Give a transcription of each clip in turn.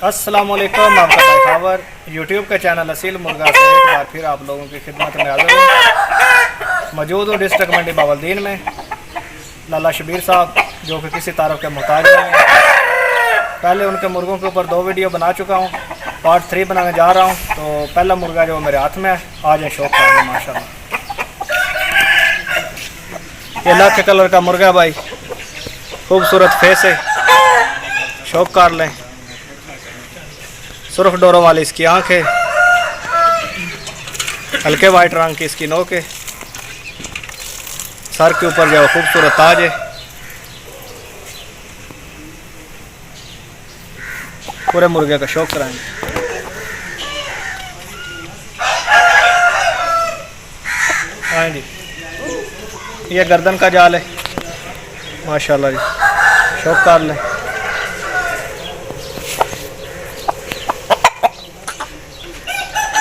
अस्सलाम वालेकुम, आपका भाई खावर यूट्यूब का चैनल असील मुर्गा से एक बार फिर आप लोगों की खिदमत में हाजिर हूँ। मौजूद हूँ डिस्ट्रिक्ट मंडी बावलदीन में। लाला शबीर साहब जो कि किसी तारफ के मोहताज नहीं है। पहले उनके मुर्गों के ऊपर 2 वीडियो बना चुका हूँ, पार्ट 3 बनाने जा रहा हूँ। तो पहला मुर्गा जो मेरे हाथ में है, आज है शौक कर लें माशाल्लाह। ये लाख के कलर का मुर्गा भाई, खूबसूरत फेस है, शौक कर लें। सुर्ख डोरों वाली इसकी आँख है, हल्के वाइट रंग की इसकी नोक है, सर के ऊपर जो खूबसूरत ताज है। पूरे मुर्गे का शौक कराएंगे। हाँ जी, ये गर्दन का जाल है माशाल्लाह जी, शौक कर लें।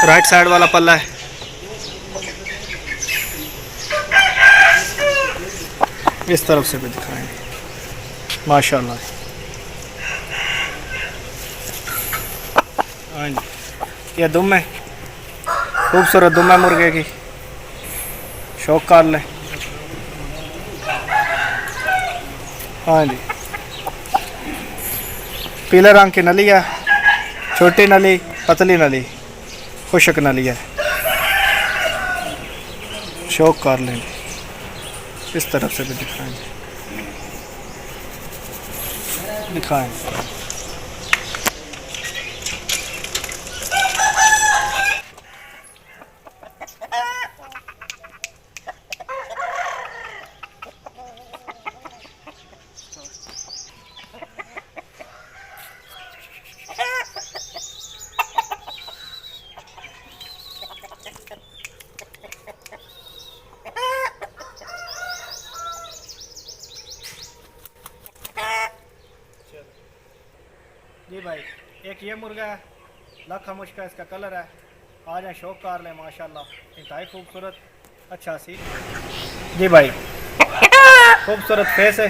राइट साइड वाला पल्ला है, इस तरफ से भी दिखाएंगे माशाल्लाह। हाँ जी, ये दुम है, खूबसूरत दुम है मुर्गे की, शौक कर लें। हाँ जी, पीले रंग की नली है, छोटी नली, पतली नली, खुशक नली है, शौक कर लेंगे। इस तरफ से भी दिखाएंगे। जी भाई, एक ये मुर्गा है, लखा मुश्का इसका कलर है। आज है शौक कर लें माशाल्लाह, इंतहाई खूबसूरत, अच्छा सी। जी भाई, खूबसूरत फेस है,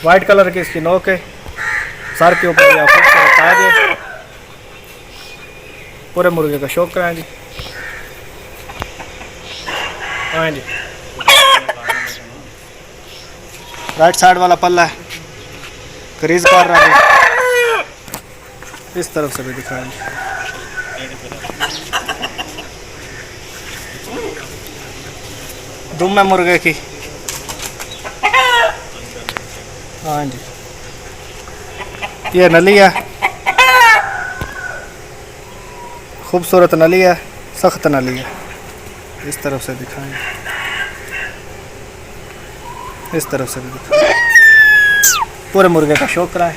वाइट कलर की इसकी नोक है, सर के ऊपर यह खूबसूरत ताज है। पूरे मुर्गे का शौक कराएं जी। हाँ जी, राइट साइड वाला पल्ला है, क्रीज कर रहा है, इस तरफ से भी दिखाएंगे। दुम है मुर्गे की। हाँ जी, ये नली है, खूबसूरत नली है, सख्त नली है, इस तरफ से दिखाएंगे, इस तरफ से भी दिखाएंगे। पूरे मुर्गे का शौक कराएं।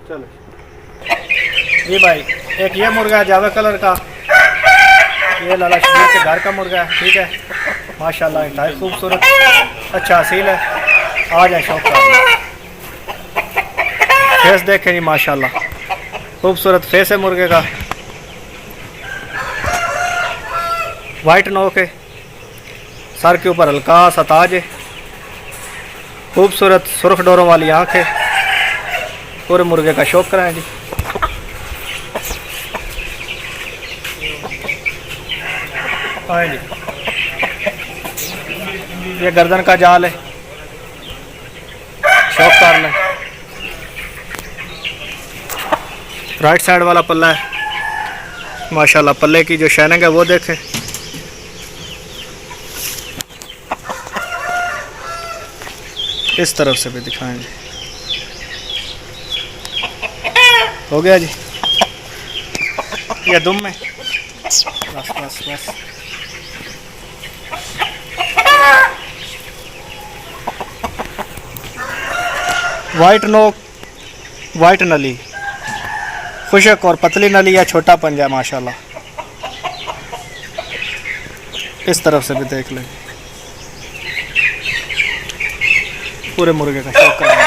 चलो जी भाई, एक ये मुर्गा है जावा कलर का, ये लाला शबीर के घर का मुर्गा है, ठीक है माशाल्लाह, इंतहाई खूबसूरत, अच्छा असील है। आज है शौक का फेस देखें जी माशाल्लाह, खूबसूरत फेस है मुर्गे का, वाइट नोक है, सर के ऊपर हल्का सा ताज है, खूबसूरत सुर्ख डोरों वाली आँख है। पूरे मुर्गे का शौक कराएं जी। हाँ जी, ये गर्दन का जाल है, शौक कर लें। राइट साइड वाला पल्ला है माशाल्लाह, पल्ले की जो शाइनिंग है वो देखें। इस तरफ से भी दिखाएंगे। हो गया जी, ये दुम में, बस बस बस। वाइट नोक, वाइट नली, खुशक और पतली नली है, छोटा पंजा माशाल्लाह। इस तरफ से भी देख लें, पूरे मुर्गे का शौक करेंगे।